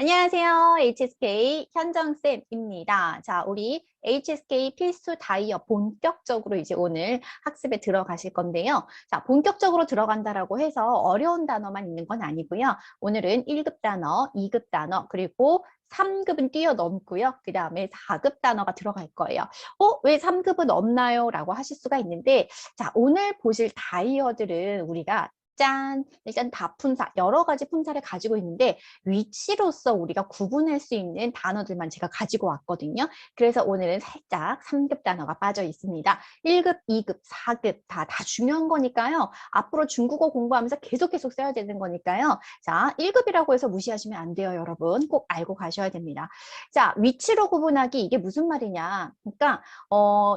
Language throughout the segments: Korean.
안녕하세요. HSK 현정쌤입니다. 자, 우리 HSK 필수 다이어 본격적으로 이제 오늘 학습에 들어가실 건데요. 자, 본격적으로 들어간다라고 해서 어려운 단어만 있는 건 아니고요. 오늘은 1급 단어, 2급 단어, 그리고 3급은 뛰어넘고요. 그 다음에 4급 단어가 들어갈 거예요. 왜 3급은 없나요? 라고 하실 수가 있는데, 자, 오늘 보실 다이어들은 우리가 짠! 일단 다품사, 여러 가지 품사를 가지고 있는데 위치로서 우리가 구분할 수 있는 단어들만 제가 가지고 왔거든요. 그래서 오늘은 살짝 3급 단어가 빠져 있습니다. 1급, 2급, 4급 다 중요한 거니까요. 앞으로 중국어 공부하면서 계속 써야 되는 거니까요. 자, 1급이라고 해서 무시하시면 안 돼요, 여러분. 꼭 알고 가셔야 됩니다. 자, 위치로 구분하기 이게 무슨 말이냐. 그러니까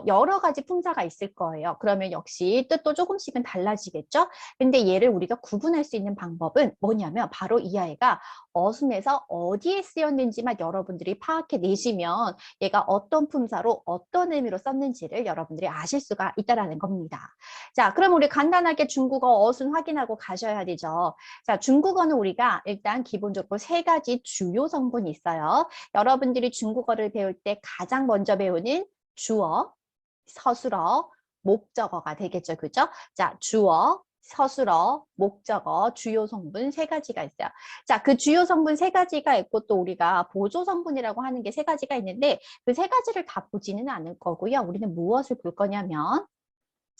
여러 가지 품사가 있을 거예요. 그러면 역시 뜻도 조금씩은 달라지겠죠? 근데 얘를 우리가 구분할 수 있는 방법은 뭐냐면 바로 이 아이가 어순에서 어디에 쓰였는지만 여러분들이 파악해 내시면 얘가 어떤 품사로 어떤 의미로 썼는지를 여러분들이 아실 수가 있다는 겁니다. 자, 그럼 우리 간단하게 중국어 어순 확인하고 가셔야 되죠. 자, 중국어는 우리가 일단 기본적으로 세 가지 주요 성분이 있어요. 여러분들이 중국어를 배울 때 가장 먼저 배우는 주어, 서술어, 목적어가 되겠죠. 그죠? 자, 주어, 서술어, 목적어, 주요 성분 세 가지가 있어요. 자, 그 주요 성분 세 가지가 있고 또 우리가 보조 성분이라고 하는 게 세 가지가 있는데 그 세 가지를 다 보지는 않을 거고요. 우리는 무엇을 볼 거냐면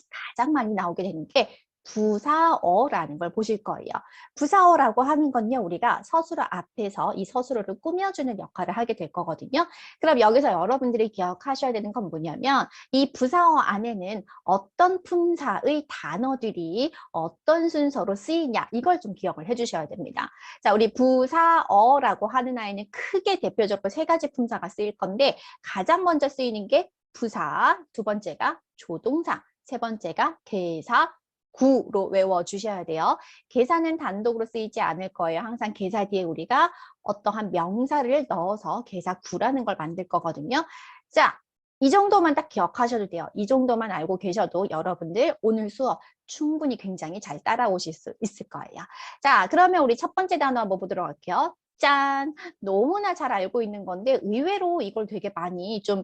가장 많이 나오게 되는 게 부사어라는 걸 보실 거예요. 부사어라고 하는 건요, 우리가 서술어 앞에서 이 서술어를 꾸며주는 역할을 하게 될 거거든요. 그럼 여기서 여러분들이 기억하셔야 되는 건 뭐냐면 이 부사어 안에는 어떤 품사의 단어들이 어떤 순서로 쓰이냐 이걸 좀 기억을 해주셔야 됩니다. 자, 우리 부사어라고 하는 아이는 크게 대표적으로 세 가지 품사가 쓰일 건데 가장 먼저 쓰이는 게 부사, 두 번째가 조동사, 세 번째가 계사, 구로 외워주셔야 돼요. 계사는 단독으로 쓰이지 않을 거예요. 항상 계사 뒤에 우리가 어떠한 명사를 넣어서 계사구라는 걸 만들 거거든요. 자, 이 정도만 딱 기억하셔도 돼요. 이 정도만 알고 계셔도 여러분들 오늘 수업 충분히 굉장히 잘 따라오실 수 있을 거예요. 자, 그러면 우리 첫 번째 단어 한번 보도록 할게요. 짠! 너무나 잘 알고 있는 건데 의외로 이걸 되게 많이 좀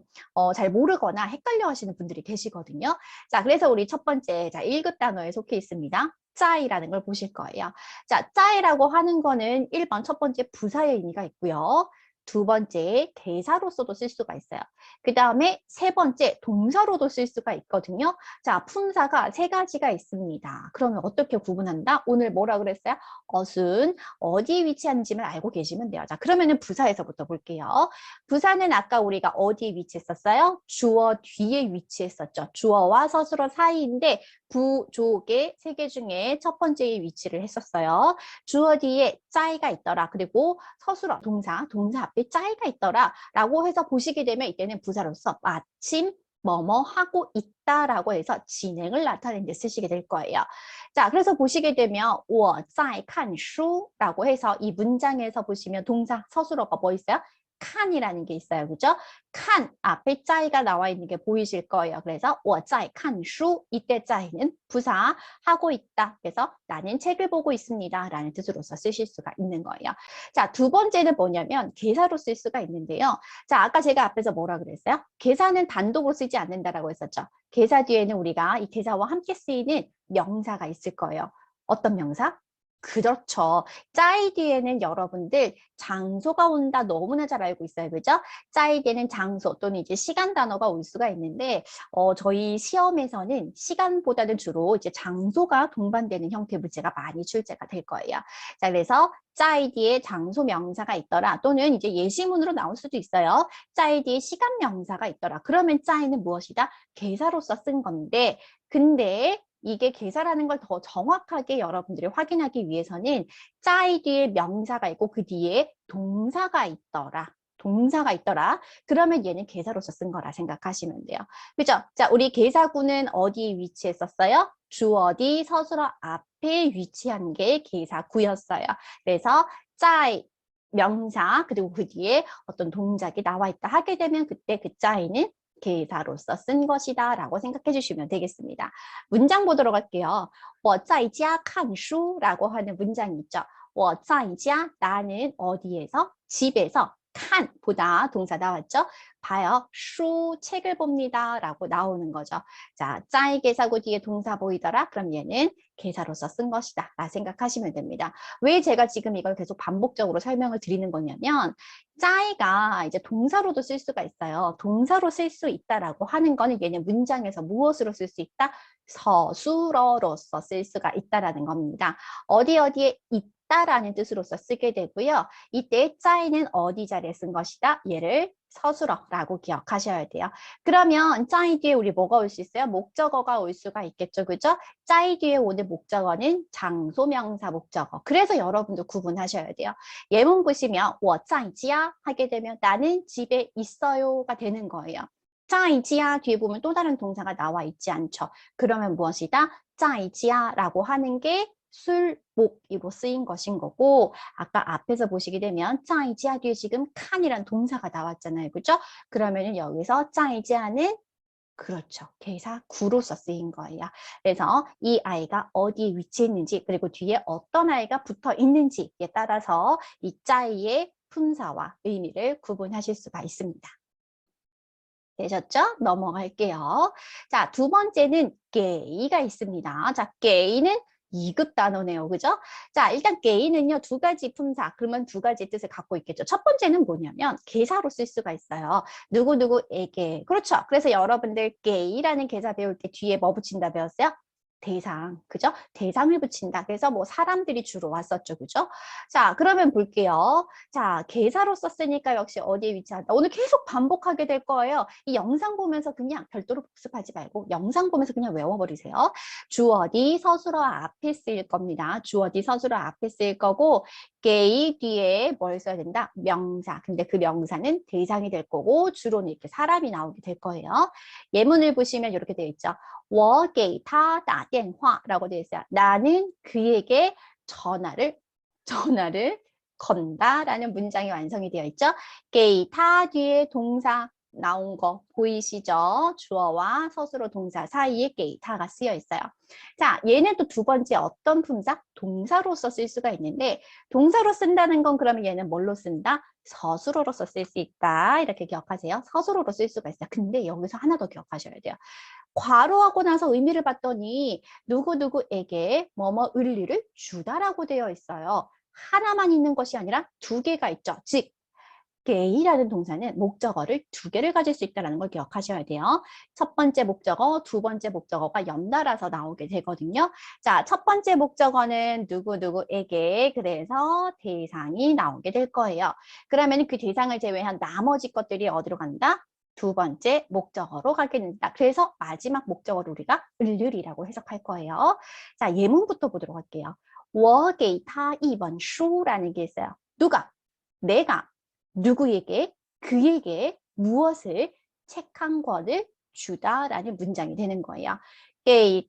잘 모르거나 헷갈려 하시는 분들이 계시거든요. 자, 그래서 우리 첫 번째, 자, 1급 단어에 속해 있습니다. 짜이라는 걸 보실 거예요. 자, 짜이라고 하는 거는 1번 첫 번째 부사의 의미가 있고요. 두 번째 대사로서도 쓸 수가 있어요. 그 다음에 세 번째 동사로도 쓸 수가 있거든요. 자, 품사가 세 가지가 있습니다. 그러면 어떻게 구분한다? 오늘 뭐라 그랬어요? 어순, 어디에 위치하는지만 알고 계시면 돼요. 자, 그러면은 부사에서부터 볼게요. 부사는 아까 우리가 어디에 위치했었어요? 주어 뒤에 위치했었죠. 주어와 서술어 사이인데 부족의 세 개 중에 첫 번째에 위치를 했었어요. 주어 뒤에 짜이가 있더라. 그리고 서술어, 동사 앞에 짜이가 있더라. 라고 해서 보시게 되면 이때는 부사로서 마침 뭐뭐 하고 있다라고 해서 진행을 나타내는 데 쓰시게 될 거예요. 자, 그래서 보시게 되면 我在看书라고 해서 이 문장에서 보시면 동사 서술어가 뭐 있어요? 칸이라는 게 있어요. 그죠? 칸 앞에 짜이가 나와 있는 게 보이실 거예요. 그래서 我在看书 이때 짜이는 부사 하고 있다. 그래서 나는 책을 보고 있습니다. 라는 뜻으로서 쓰실 수가 있는 거예요. 자, 두 번째는 뭐냐면 계사로 쓸 수가 있는데요. 자, 아까 제가 앞에서 뭐라 그랬어요? 계사는 단독으로 쓰지 않는다라고 했었죠. 계사 뒤에는 우리가 이 계사와 함께 쓰이는 명사가 있을 거예요. 어떤 명사? 그렇죠. 짜이 뒤에는 여러분들 장소가 온다 너무나 잘 알고 있어요. 그죠? 짜이 뒤에는 장소 또는 이제 시간 단어가 올 수가 있는데 저희 시험에서는 시간보다는 주로 이제 장소가 동반되는 형태 문제가 많이 출제가 될 거예요. 자, 그래서 짜이 뒤에 장소 명사가 있더라 또는 이제 예시문으로 나올 수도 있어요. 짜이 뒤에 시간 명사가 있더라. 그러면 짜이는 무엇이다? 계사로서 쓴 건데 근데 이게 계사라는 걸 더 정확하게 여러분들이 확인하기 위해서는 짜이 뒤에 명사가 있고 그 뒤에 동사가 있더라. 동사가 있더라. 그러면 얘는 계사로서 쓴 거라 생각하시면 돼요. 그죠? 자, 우리 계사구는 어디에 위치했었어요? 주어 뒤 서술어 앞에 위치한 게 계사구였어요. 그래서 짜이 명사 그리고 그 뒤에 어떤 동작이 나와 있다 하게 되면 그때 그 짜이는 계사로서 쓴 것이다 라고 생각해 주시면 되겠습니다. 문장 보도록 할게요. 我在家看书라고 하는 문장이 있죠. 我在家 나는 어디에서? 집에서. 칸 보다 동사 나왔죠? 봐요. 슈 책을 봅니다 라고 나오는 거죠. 자, 짜이 개사구 뒤에 동사 보이더라? 그럼 얘는 개사로서 쓴 것이다 라 생각하시면 됩니다. 왜 제가 지금 이걸 계속 반복적으로 설명을 드리는 거냐면 짜이가 이제 동사로도 쓸 수가 있어요. 동사로 쓸 수 있다라고 하는 거는 얘는 문장에서 무엇으로 쓸 수 있다? 서술어로서 쓸 수가 있다라는 겁니다. 어디 어디에 있다라는 뜻으로서 쓰게 되고요. 이때 짜이는 어디 자리에 쓴 것이다? 얘를 서술어라고 기억하셔야 돼요. 그러면 짜이 뒤에 우리 뭐가 올 수 있어요? 목적어가 올 수가 있겠죠. 그죠? 짜이 뒤에 오는 목적어는 장소명사 목적어. 그래서 여러분도 구분하셔야 돼요. 예문 보시면 我在家 하게 되면 나는 집에 있어요가 되는 거예요. 在家 뒤에 보면 또 다른 동사가 나와 있지 않죠. 그러면 무엇이다? 在家라고 하는 게 술목이로 쓰인 것인 거고 아까 앞에서 보시게 되면 在家 뒤에 지금 칸이란 동사가 나왔잖아요. 그죠? 그러면 여기서 在家는 그렇죠. 개사 구로서 쓰인 거예요. 그래서 이 아이가 어디에 위치했는지 그리고 뒤에 어떤 아이가 붙어 있는지에 따라서 이 짜이의 품사와 의미를 구분하실 수가 있습니다. 되셨죠? 넘어갈게요. 자, 두 번째는 게이가 있습니다. 자, 게이는 2급 단어네요. 그죠? 자, 일단 게이는요, 두 가지 품사, 그러면 두 가지 뜻을 갖고 있겠죠. 첫 번째는 뭐냐면, 개사로 쓸 수가 있어요. 누구누구에게. 그렇죠. 그래서 여러분들 게이라는 개사 배울 때 뒤에 뭐 붙인다 배웠어요? 대상, 그죠? 대상을 붙인다. 그래서 뭐 사람들이 주로 왔었죠. 그죠? 자, 그러면 볼게요. 자, 개사로 썼으니까 역시 어디에 위치한다. 오늘 계속 반복하게 될 거예요. 이 영상 보면서 그냥 별도로 복습하지 말고 영상 보면서 그냥 외워버리세요. 주어디 서술어 앞에 쓰일 겁니다. 주어디 서술어 앞에 쓰일 거고 게이 뒤에 뭘 써야 된다? 명사. 근데 그 명사는 대상이 될 거고 주로는 이렇게 사람이 나오게 될 거예요. 예문을 보시면 이렇게 되어 있죠. 我给他打电话라고 되어 있어요. 나는 그에게 전화를 건다라는 문장이 완성이 되어 있죠. 给他 뒤에 동사 나온 거 보이시죠? 주어와 서술어 동사 사이에 给他가 쓰여 있어요. 자, 얘는 또 두 번째 어떤 품사? 동사로서 쓸 수가 있는데 동사로 쓴다는 건 그러면 얘는 뭘로 쓴다? 서술어로서 쓸 수 있다. 이렇게 기억하세요. 서술어로 쓸 수가 있어요. 근데 여기서 하나 더 기억하셔야 돼요. 괄호하고 나서 의미를 봤더니 누구누구에게 뭐뭐 을리를 주다라고 되어 있어요. 하나만 있는 것이 아니라 두 개가 있죠. 즉 게이라는 동사는 목적어를 두 개를 가질 수 있다는 걸 기억하셔야 돼요. 첫 번째 목적어, 두 번째 목적어가 연달아서 나오게 되거든요. 자, 첫 번째 목적어는 누구누구에게 그래서 대상이 나오게 될 거예요. 그러면 그 대상을 제외한 나머지 것들이 어디로 간다? 두 번째 목적어로 가게 된다. 그래서 마지막 목적어를 우리가 을률이라고 해석할 거예요. 자, 예문부터 보도록 할게요. 我给他一本书라는 게 있어요. 누가? 내가 누구에게 그에게 무엇을 책 한 권을 주다라는 문장이 되는 거예요.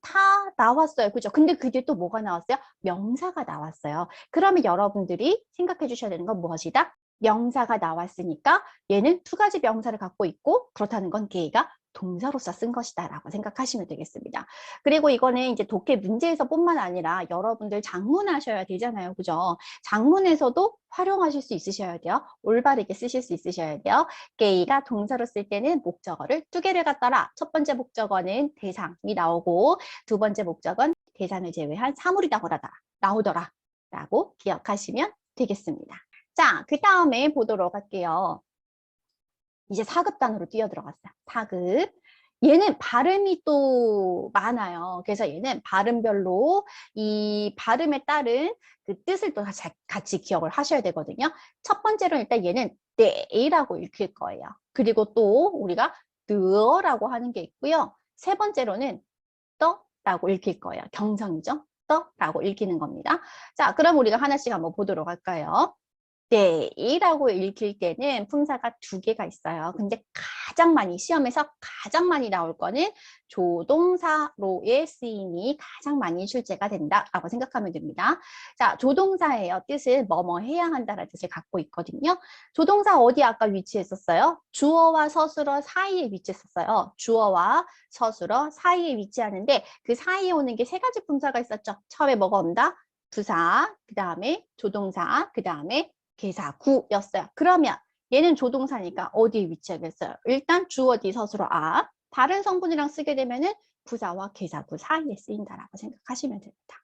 다 나왔어요. 그죠? 근데 그 뒤에 또 뭐가 나왔어요? 명사가 나왔어요. 그러면 여러분들이 생각해 주셔야 되는 건 무엇이다? 명사가 나왔으니까 얘는 두 가지 명사를 갖고 있고 그렇다는 건 걔가 동사로서 쓴 것이다 라고 생각하시면 되겠습니다. 그리고 이거는 이제 독해 문제에서 뿐만 아니라 여러분들 작문하셔야 되잖아요. 그죠? 작문에서도 활용하실 수 있으셔야 돼요. 올바르게 쓰실 수 있으셔야 돼요. 게이가 동사로 쓸 때는 목적어를 두 개를 갖더라. 첫 번째 목적어는 대상이 나오고 두 번째 목적은 대상을 제외한 사물이 나오더라 라고 기억하시면 되겠습니다. 자, 그 다음에 보도록 할게요. 이제 4급 단어로 뛰어들어갔어요. 4급. 얘는 발음이 또 많아요. 그래서 얘는 발음별로 이 발음에 따른 그 뜻을 또 같이 기억을 하셔야 되거든요. 첫 번째로 일단 얘는 때라고 읽힐 거예요. 그리고 또 우리가 뜨어라고 하는 게 있고요. 세 번째로는 떠라고 읽힐 거예요. 경성이죠. 떠라고 읽히는 겁니다. 자, 그럼 우리가 하나씩 한번 보도록 할까요? 때이라고 읽힐 때는 품사가 두 개가 있어요. 근데 가장 많이 시험에서 가장 많이 나올 거는 조동사로의 쓰임이 가장 많이 출제가 된다라고 생각하면 됩니다. 자, 조동사예요. 뜻은 뭐뭐 해야 한다라는 뜻을 갖고 있거든요. 조동사 어디 아까 위치했었어요? 주어와 서술어 사이에 위치했었어요. 주어와 서술어 사이에 위치하는데 그 사이에 오는 게 세 가지 품사가 있었죠. 처음에 뭐가 온다? 부사, 그 다음에 조동사, 그 다음에 계사, 구였어요. 그러면 얘는 조동사니까 어디에 위치하겠어요? 일단 주어, 디, 서술어, 아. 다른 성분이랑 쓰게 되면은 부사와 계사구 사이에 쓰인다라고 생각하시면 됩니다.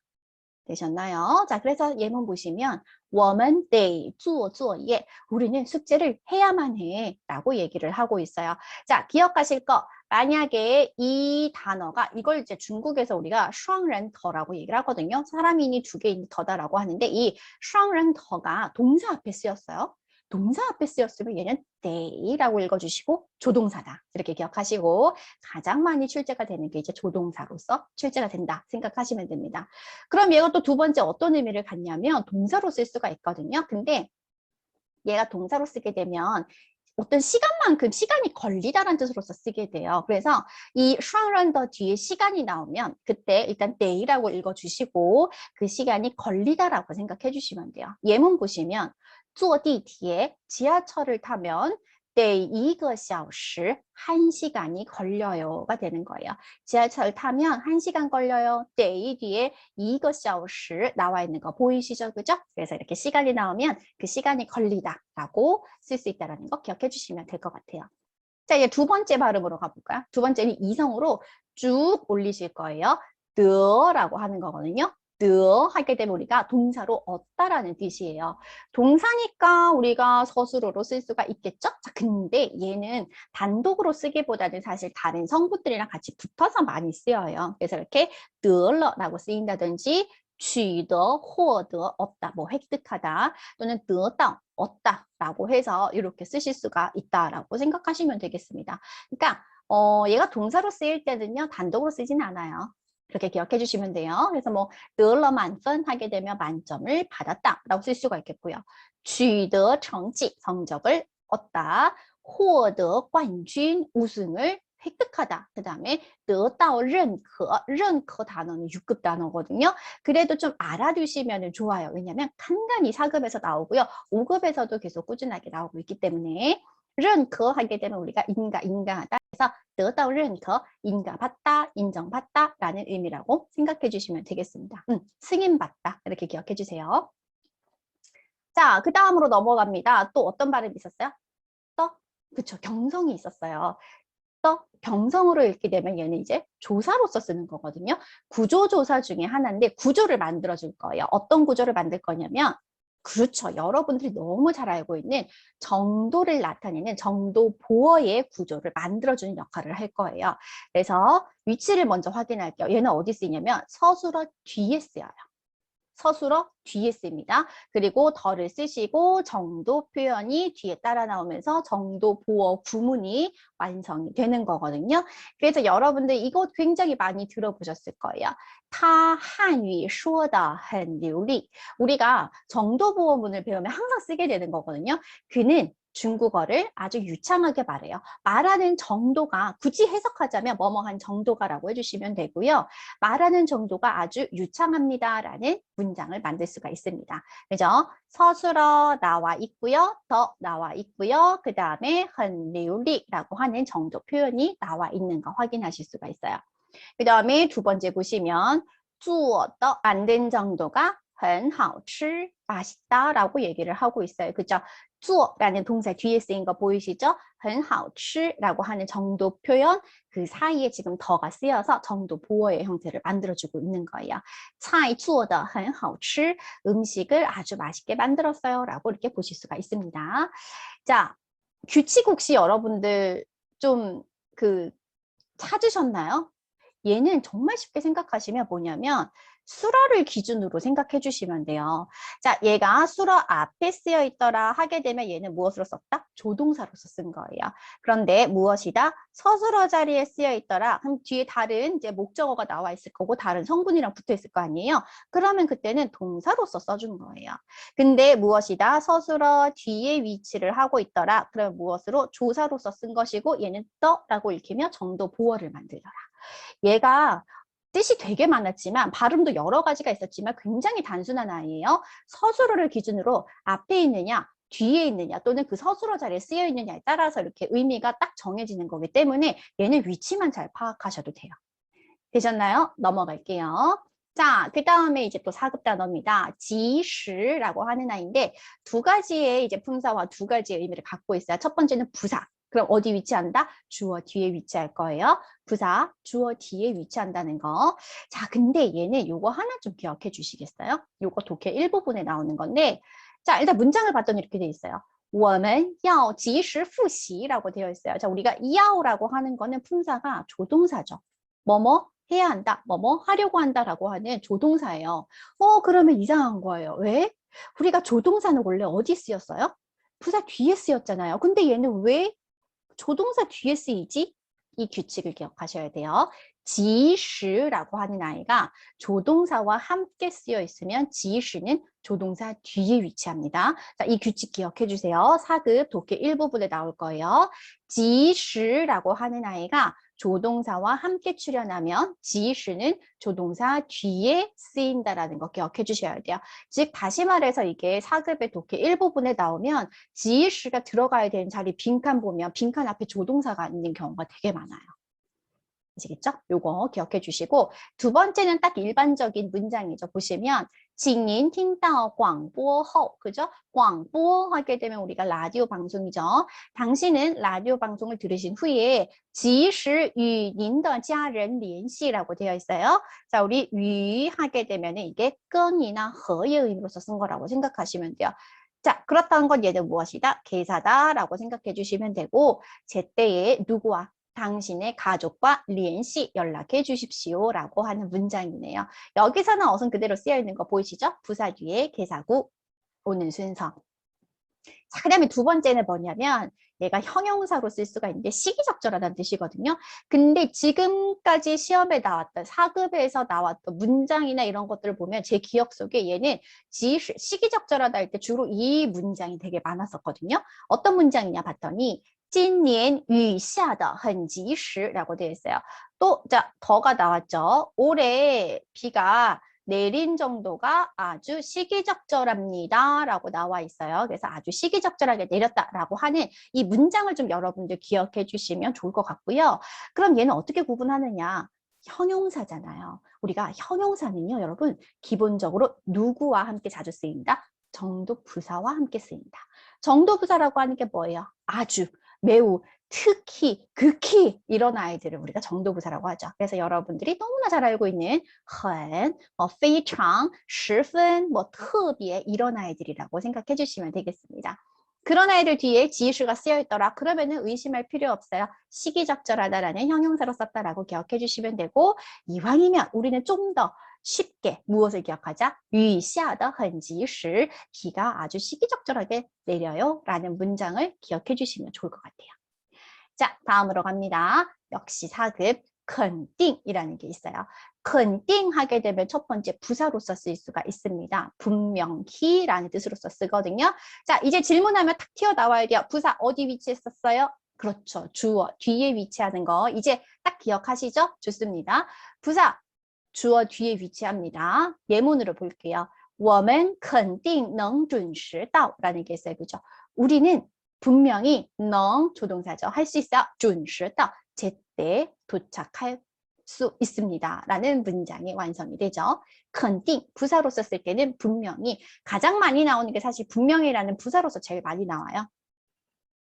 되셨나요? 자, 그래서 예문 보시면 我们得做作业. 우리는 숙제를 해야만 해 라고 얘기를 하고 있어요. 자, 기억하실 거. 만약에 이 단어가 이걸 이제 중국에서 우리가 双人더라고 얘기를 하거든요. 사람이니 두 개이니 더다라고 하는데 이 双人더가 동사 앞에 쓰였어요. 동사 앞에 쓰였으면 얘는 they라고 읽어주시고 조동사다. 이렇게 기억하시고 가장 많이 출제가 되는 게 이제 조동사로서 출제가 된다 생각하시면 됩니다. 그럼 얘가 또 두 번째 어떤 의미를 갖냐면 동사로 쓸 수가 있거든요. 근데 얘가 동사로 쓰게 되면 어떤 시간만큼 시간이 걸리다라는 뜻으로서 쓰게 돼요. 그래서 이 슈랑런더 뒤에 시간이 나오면 그때 일단 day라고 읽어주시고 그 시간이 걸리다라고 생각해 주시면 돼요. 예문 보시면 坐地铁 지하철을 타면 得1个小时 1시간이 걸려요가 되는 거예요. 지하철 타면 1시간 걸려요. 得 뒤에 1个小时 나와 있는 거 보이시죠? 그죠? 그래서 이렇게 시간이 나오면 그 시간이 걸리다라고 쓸 수 있다는 거 기억해 주시면 될 것 같아요. 자, 이제 두 번째 발음으로 가볼까요? 두 번째는 이성으로 쭉 올리실 거예요. 드라고 하는 거거든요. 드 하게 되면 우리가 동사로 얻다라는 뜻이에요. 동사니까 우리가 서술어로 쓸 수가 있겠죠? 자, 근데 얘는 단독으로 쓰기보다는 사실 다른 성분들이랑 같이 붙어서 많이 쓰여요. 그래서 이렇게 드러라고 쓰인다든지 取得, 获得, 얻다, 뭐 획득하다 또는 得到, 얻다라고 해서 이렇게 쓰실 수가 있다라고 생각하시면 되겠습니다. 그러니까 얘가 동사로 쓰일 때는요 단독으로 쓰진 않아요. 그렇게 기억해 주시면 돼요. 그래서 뭐 得了满分 하게 되면 만점을 받았다라고 쓸 수가 있겠고요. 取得成绩 성적을 얻다, 获得冠军 우승을 획득하다. 그 다음에 得到认可, 认可 단어는 6급 단어거든요. 그래도 좀 알아두시면 좋아요. 왜냐하면 간간히 4급에서 나오고요. 5급에서도 계속 꾸준하게 나오고 있기 때문에 认可 하게 되면 우리가 인가하다. 그래서 得到认可, 인가받다, 인정받다 라는 의미라고 생각해 주시면 되겠습니다. 승인받다 이렇게 기억해 주세요. 자, 그 다음으로 넘어갑니다. 또 어떤 발음이 있었어요? 그쵸, 경성이 있었어요. 경성으로 읽게 되면 얘는 이제 조사로서 쓰는 거거든요. 구조조사 중에 하나인데 구조를 만들어 줄 거예요. 어떤 구조를 만들 거냐면 그렇죠. 여러분들이 너무 잘 알고 있는 정도를 나타내는 정도 보어의 구조를 만들어주는 역할을 할 거예요. 그래서 위치를 먼저 확인할게요. 얘는 어디 쓰이냐면 서술어 뒤에 쓰여요. 서술어 뒤에 씁니다. 그리고 덜을 쓰시고 정도 표현이 뒤에 따라 나오면서 정도 보어 구문이 완성이 되는 거거든요. 그래서 여러분들 이거 굉장히 많이 들어보셨을 거예요. 他汉语说得很流利. 우리가 정도 보어문을 배우면 항상 쓰게 되는 거거든요. 그는 중국어를 아주 유창하게 말해요. 말하는 정도가 굳이 해석하자면 뭐뭐한 정도가라고 해주시면 되고요. 말하는 정도가 아주 유창합니다라는 문장을 만들 수가 있습니다. 그죠? 서술어 나와 있고요. 더 나와 있고요. 그 다음에 很流利라고 하는 정도 표현이 나와 있는 거 확인하실 수가 있어요. 그 다음에 두 번째 보시면 做的 만든 정도가 很好吃 맛있다 라고 얘기를 하고 있어요. 그죠? 做라는 동사 뒤에 쓰인 거 보이시죠? 很好吃라고 하는 정도 표현 그 사이에 지금 더가 쓰여서 정도 보어의 형태를 만들어주고 있는 거예요. 菜做得很好吃 음식을 아주 맛있게 만들었어요 라고 이렇게 보실 수가 있습니다. 자, 규칙 혹시 여러분들 좀 찾으셨나요? 얘는 정말 쉽게 생각하시면 뭐냐면 수러를 기준으로 생각해 주시면 돼요. 자, 얘가 수러 앞에 쓰여 있더라 하게 되면 얘는 무엇으로 썼다? 조동사로서 쓴 거예요. 그런데 무엇이다? 서술어 자리에 쓰여 있더라. 그럼 뒤에 다른 이제 목적어가 나와 있을 거고 다른 성분이랑 붙어 있을 거 아니에요. 그러면 그때는 동사로서 써준 거예요. 근데 무엇이다? 서술어 뒤에 위치를 하고 있더라. 그러면 무엇으로? 조사로서 쓴 것이고 얘는 떠라고 읽히며 정도 보어를 만들더라. 얘가 뜻이 되게 많았지만 발음도 여러 가지가 있었지만 굉장히 단순한 아이예요. 서술어를 기준으로 앞에 있느냐 뒤에 있느냐 또는 그 서술어 자리에 쓰여 있느냐에 따라서 이렇게 의미가 딱 정해지는 거기 때문에 얘는 위치만 잘 파악하셔도 돼요. 되셨나요? 넘어갈게요. 자, 그 다음에 이제 또 4급 단어입니다. 지시라고 하는 아이인데 두 가지의 이제 품사와 두 가지의 의미를 갖고 있어요. 첫 번째는 부사. 그럼 어디 위치한다? 주어 뒤에 위치할 거예요. 부사, 주어 뒤에 위치한다는 거. 자, 근데 얘는 요거 하나 좀 기억해 주시겠어요? 요거 독해 일부분에 나오는 건데 자, 일단 문장을 봤더니 이렇게 돼 있어요. 我们要及时复习라고 되어 있어요. 자, 우리가 야오라고 하는 거는 품사가 조동사죠. 뭐뭐 해야 한다, 뭐뭐 하려고 한다라고 하는 조동사예요. 그러면 이상한 거예요. 왜? 우리가 조동사는 원래 어디 쓰였어요? 부사 뒤에 쓰였잖아요. 근데 얘는 왜 조동사 뒤에 쓰이지? 이 규칙을 기억하셔야 돼요. 지시라고 하는 아이가 조동사와 함께 쓰여 있으면 지시는 조동사 뒤에 위치합니다. 자, 이 규칙 기억해 주세요. 4급 독해 1부분에 나올 거예요. 지시라고 하는 아이가 조동사와 함께 출연하면 지시는 조동사 뒤에 쓰인다라는 거 기억해 주셔야 돼요. 즉 다시 말해서 이게 4급의 독해 1부분에 나오면 지시가 들어가야 되는 자리 빈칸 보면 빈칸 앞에 조동사가 있는 경우가 되게 많아요. 아시겠죠? 요거 기억해 주시고 두 번째는 딱 일반적인 문장이죠. 보시면 징인 팅다오 광보后 그죠? 광보 하게 되면 우리가 라디오 방송이죠. 당신은 라디오 방송을 들으신 후에 及时与您的家人联系라고 되어 있어요. 자, 우리 위 하게 되면 이게 끈이나 허의 의미로서 쓴 거라고 생각하시면 돼요. 자, 그렇다는 건 얘는 무엇이다? 계사다라고 생각해 주시면 되고 제때에 누구와 당신의 가족과联系 연락해 주십시오라고 하는 문장이네요. 여기서는 어순 그대로 쓰여 있는 거 보이시죠? 부사 뒤에 계사구 오는 순서. 자, 그 다음에 두 번째는 뭐냐면 얘가 형용사로 쓸 수가 있는데 시기적절하다는 뜻이거든요. 근데 지금까지 시험에 나왔던 4급에서 나왔던 문장이나 이런 것들을 보면 제 기억 속에 얘는 시기적절하다 할 때 주로 이 문장이 되게 많았었거든요. 어떤 문장이냐 봤더니 今年雨下得很及时라고 되어 있어요. 또, 자, 더가 나왔죠. 올해 비가 내린 정도가 아주 시기적절합니다 라고 나와 있어요. 그래서 아주 시기적절하게 내렸다라고 하는 이 문장을 좀 여러분들 기억해 주시면 좋을 것 같고요. 그럼 얘는 어떻게 구분하느냐? 형용사잖아요. 우리가 형용사는요, 여러분, 기본적으로 누구와 함께 자주 쓰인다? 정도부사와 함께 쓰인다. 정도부사라고 하는 게 뭐예요? 아주, 매우, 특히, 극히 이런 아이들을 우리가 정도부사라고 하죠. 그래서 여러분들이 너무나 잘 알고 있는 很, 非常, 十分, 特别 이런 아이들이라고 생각해 주시면 되겠습니다. 그런 아이들 뒤에 지시가 쓰여 있더라. 그러면은 의심할 필요 없어요. 시기적절하다라는 형용사로 썼다라고 기억해 주시면 되고 이왕이면 우리는 좀 더 쉽게 무엇을 기억하자? 雨下得很及时, 비가 아주 시기적절하게 내려요 라는 문장을 기억해 주시면 좋을 것 같아요. 자, 다음으로 갑니다. 역시 4급肯定이라는 게 있어요.肯定하게 되면 첫 번째 부사로서 쓸 수가 있습니다. 분명히라는 뜻으로서 쓰거든요. 자, 이제 질문하면 탁 튀어나와야 돼요. 부사 어디 위치했었어요? 그렇죠. 주어 뒤에 위치하는 거 이제 딱 기억하시죠? 좋습니다. 부사 주어 뒤에 위치합니다. 예문으로 볼게요. 我们肯定能准时到라는 게 있어요. 그죠? 우리는 분명히 능 조동사죠. 할 수 있어. 准时到 제때 도착할 수 있습니다. 라는 문장이 완성이 되죠. 肯定 부사로 썼을 때는 분명히 가장 많이 나오는 게 사실 분명히라는 부사로서 제일 많이 나와요.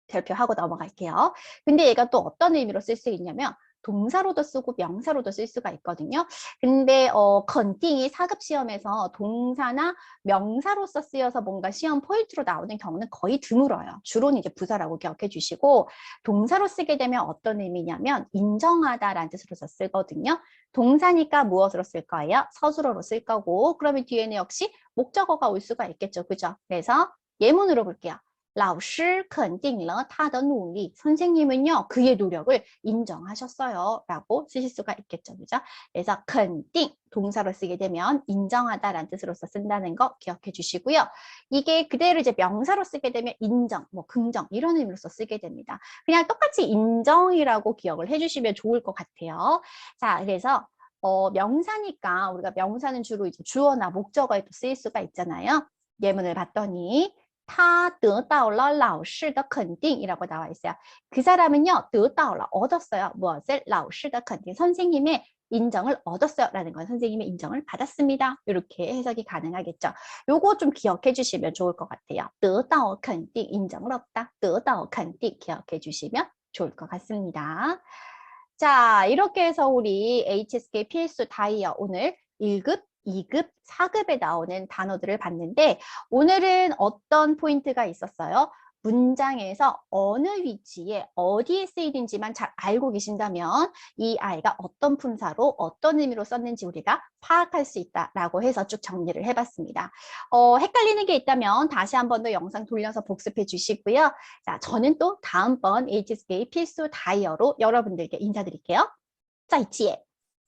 발표하고 넘어갈게요. 근데 얘가 또 어떤 의미로 쓸 수 있냐면 동사로도 쓰고 명사로도 쓸 수가 있거든요. 근데 건띵이 4급 시험에서 동사나 명사로서 쓰여서 뭔가 시험 포인트로 나오는 경우는 거의 드물어요. 주로는 이제 부사라고 기억해 주시고 동사로 쓰게 되면 어떤 의미냐면 인정하다라는 뜻으로서 쓰거든요. 동사니까 무엇으로 쓸 거예요? 서술어로 쓸 거고 그러면 뒤에는 역시 목적어가 올 수가 있겠죠. 그죠? 그래서 예문으로 볼게요. 老师肯定了他的努力. 선생님은요, 그의 노력을 인정하셨어요. 라고 쓰실 수가 있겠죠. 그죠? 그래서 肯定 동사로 쓰게 되면 인정하다라는 뜻으로서 쓴다는 거 기억해 주시고요. 이게 그대로 이제 명사로 쓰게 되면 인정, 긍정 이런 의미로서 쓰게 됩니다. 그냥 똑같이 인정이라고 기억을 해 주시면 좋을 것 같아요. 자, 그래서 명사니까 우리가 명사는 주로 이제 주어나 목적어에 또 쓰일 수가 있잖아요. 예문을 봤더니 他得到了老师的肯定이라고 나와 있어요. 그 사람은요, 得到了 얻었어요. 무엇을? 老师的肯定 선생님의 인정을 얻었어요. 라는 건 선생님의 인정을 받았습니다. 이렇게 해석이 가능하겠죠. 요거 좀 기억해 주시면 좋을 것 같아요. 得到肯定 인정을 얻다. 得到肯定 기억해 주시면 좋을 것 같습니다. 자, 이렇게 해서 우리 HSK 필수 다이어 오늘 1급, 2급, 4급에 나오는 단어들을 봤는데 오늘은 어떤 포인트가 있었어요? 문장에서 어느 위치에 어디에 쓰이는지만 잘 알고 계신다면 이 아이가 어떤 품사로 어떤 의미로 썼는지 우리가 파악할 수 있다라고 해서 쭉 정리를 해봤습니다. 헷갈리는 게 있다면 다시 한 번 더 영상 돌려서 복습해 주시고요. 자, 저는 또 다음번 HSK 필수 다이어로 여러분들께 인사드릴게요. 再见。